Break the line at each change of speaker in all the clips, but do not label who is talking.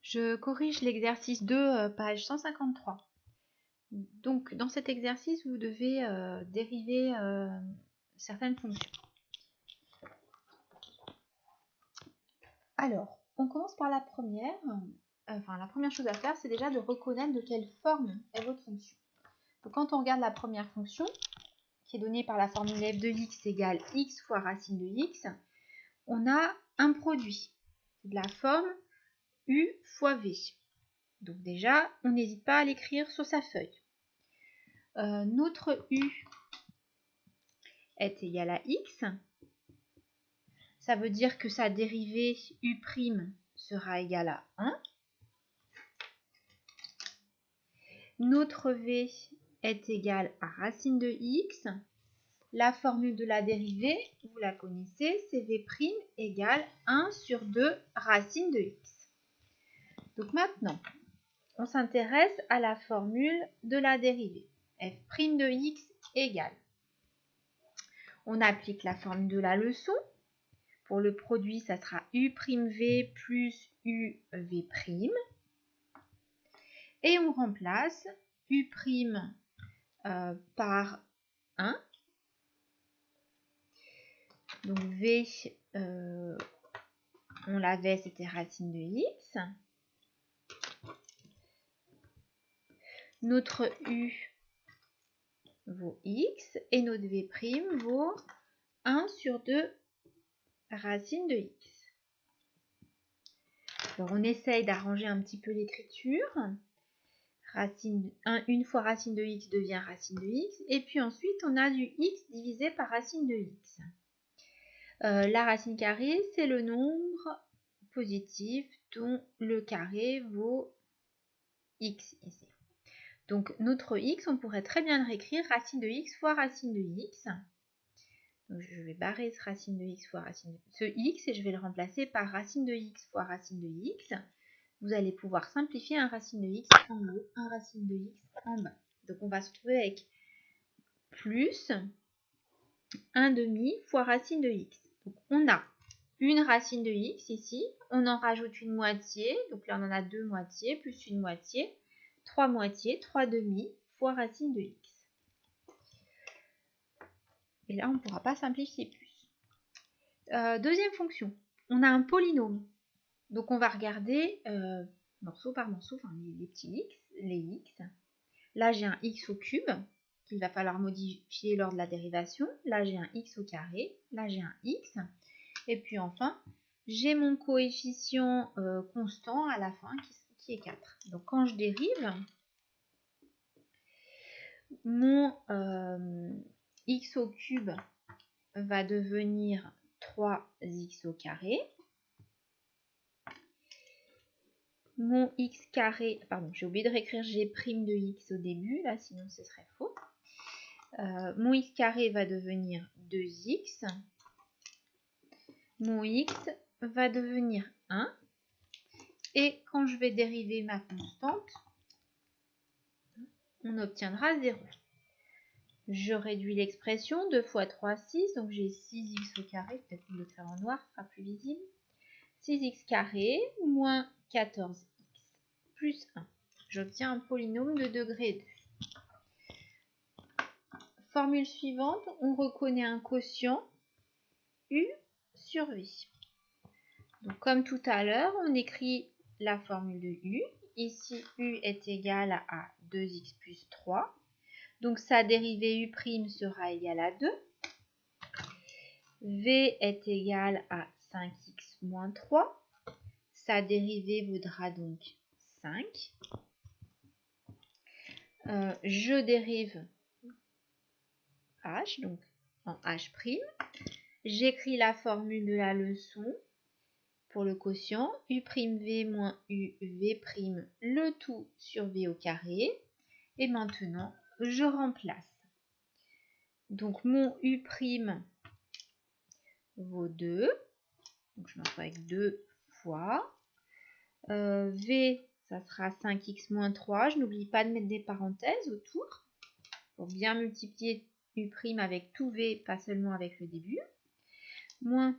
Je corrige l'exercice 2, page 153. Donc, dans cet exercice, vous devez dériver certaines fonctions. Alors, on commence par la première. La première chose à faire, c'est déjà de reconnaître de quelle forme est votre fonction. Donc, quand on regarde la première fonction, qui est donnée par la formule f de x égale x fois racine de x, on a un produit. C'est de la forme u fois v. Donc déjà, on n'hésite pas à l'écrire sur sa feuille. Notre u est égal à x. Ça veut dire que sa dérivée u' sera égale à 1. Notre v est égal à racine de x. La formule de la dérivée, vous la connaissez, c'est v' égale 1 sur 2 racine de x. Donc maintenant, on s'intéresse à la formule de la dérivée. F' de x égale. On applique la formule de la leçon. Pour le produit, ça sera u'v plus uv'. Et on remplace u' par 1. Donc v, on l'avait, c'était racine de x. Notre u vaut x et notre v' vaut 1 sur 2 racine de x. Alors on essaye d'arranger un petit peu l'écriture. Une fois racine de x devient racine de x. Et puis ensuite, on a du x divisé par racine de x. La racine carrée, c'est le nombre positif dont le carré vaut x ici. Donc notre x, on pourrait très bien le réécrire racine de x fois racine de x. Donc je vais barrer ce racine de x fois racine de ce x et je vais le remplacer par racine de x fois racine de x. Vous allez pouvoir simplifier un racine de x en haut, un racine de x en bas. Donc on va se retrouver avec plus 1 demi fois racine de x. Donc on a une racine de x ici, on en rajoute une moitié, donc là on en a deux moitiés, plus une moitié, 3 moitiés, 3 demi fois racine de x. Et là on ne pourra pas simplifier plus. Deuxième fonction, on a un polynôme. Donc on va regarder morceau par morceau, enfin les petits x, les x. Là j'ai un x au cube qu'il va falloir modifier lors de la dérivation. Là j'ai un x au carré, là j'ai un x. Et puis enfin, j'ai mon coefficient constant à la fin qui est 4. Donc quand je dérive, mon x au cube va devenir 3x au carré. Mon x carré, pardon, j'ai oublié de réécrire g' de x au début, là, sinon ce serait faux. Mon x carré va devenir 2x. Mon x va devenir 1. Et quand je vais dériver ma constante, on obtiendra 0. Je réduis l'expression, 2 fois 3, 6, donc j'ai 6x au carré, peut-être que je vais le faire en noir, ce sera plus visible. 6x carré moins 14x plus 1. J'obtiens un polynôme de degré 2. Formule suivante, on reconnaît un quotient u sur v. Donc comme tout à l'heure, on écrit la formule de u. Ici, u est égal à 2x plus 3. Donc sa dérivée u' sera égale à 2. V est égal à 5x moins 3. Sa dérivée vaudra donc 5. Je dérive h, donc en h'. J'écris la formule de la leçon pour le quotient u'v moins uv', le tout sur v au carré. Et maintenant, je remplace. Donc mon u' vaut 2. Donc je me retrouve avec 2 fois. V, ça sera 5x moins 3. Je n'oublie pas de mettre des parenthèses autour pour bien multiplier u' avec tout v, pas seulement avec le début. Moins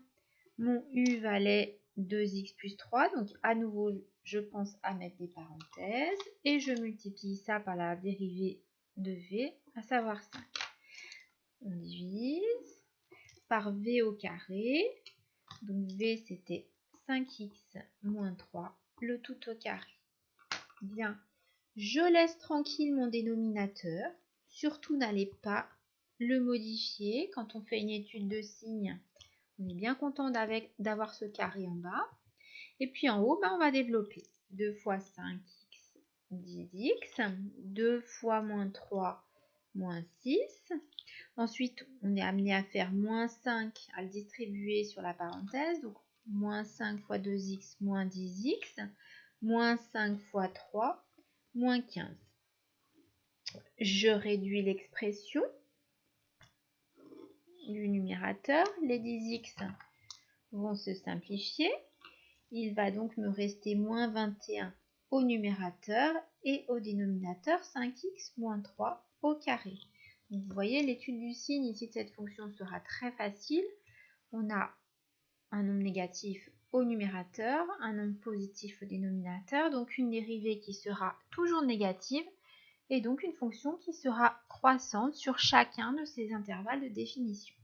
mon u valait 2x plus 3. Donc à nouveau, je pense à mettre des parenthèses. Et je multiplie ça par la dérivée de v, à savoir 5. On divise par v au carré. Donc v, c'était 5x moins 3, le tout au carré. Bien, je laisse tranquille mon dénominateur. Surtout, n'allez pas le modifier. Quand on fait une étude de signes, on est bien content d'avoir ce carré en bas. Et puis en haut, on va développer. 2 fois 5x, 10x. 2 fois moins 3, moins 6. Ensuite, on est amené à faire moins 5, à le distribuer sur la parenthèse. Donc, moins 5 fois 2x, moins 10x. Moins 5 fois 3, moins 15. Je réduis l'expression du numérateur. Les 10x vont se simplifier. Il va donc me rester moins 21 au numérateur et au dénominateur 5x moins 3 au carré. Donc, vous voyez, l'étude du signe ici de cette fonction sera très facile. On a un nombre négatif au numérateur, un nombre positif au dénominateur, donc une dérivée qui sera toujours négative et donc une fonction qui sera croissante sur chacun de ces intervalles de définition.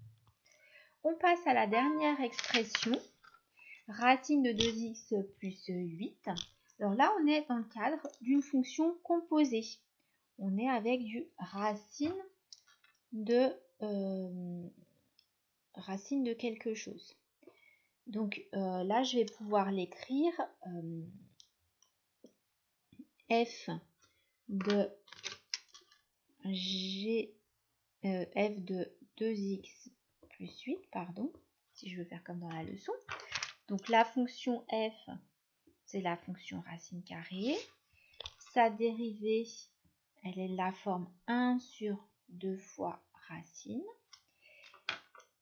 On passe à la dernière expression, racine de 2x plus 8. Alors là, on est dans le cadre d'une fonction composée. On est avec du racine de quelque chose. Donc là, je vais pouvoir l'écrire f de f de 2x plus 8, pardon, si je veux faire comme dans la leçon. Donc la fonction f, c'est la fonction racine carrée. Sa dérivée, elle est la forme 1 sur 2 fois racine.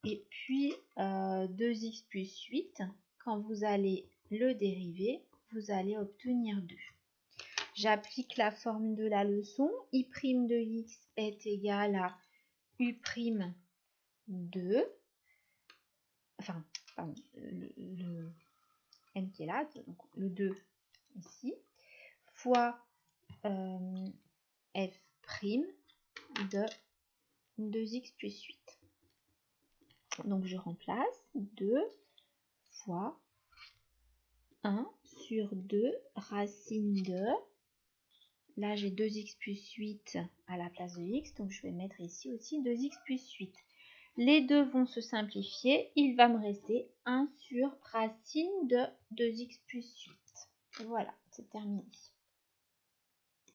Et puis 2x plus 8, quand vous allez le dériver, vous allez obtenir 2. J'applique la formule de la leçon. I' de x est égal à U' 2. Enfin, pardon, le n qui est là, donc le 2 ici, fois f' de 2x plus 8. Donc je remplace 2 fois 1 sur 2 racine de, là j'ai 2x plus 8 à la place de x, donc je vais mettre ici aussi 2x plus 8. Les deux vont se simplifier, il va me rester 1 sur racine de 2x plus 8. Voilà, c'est terminé.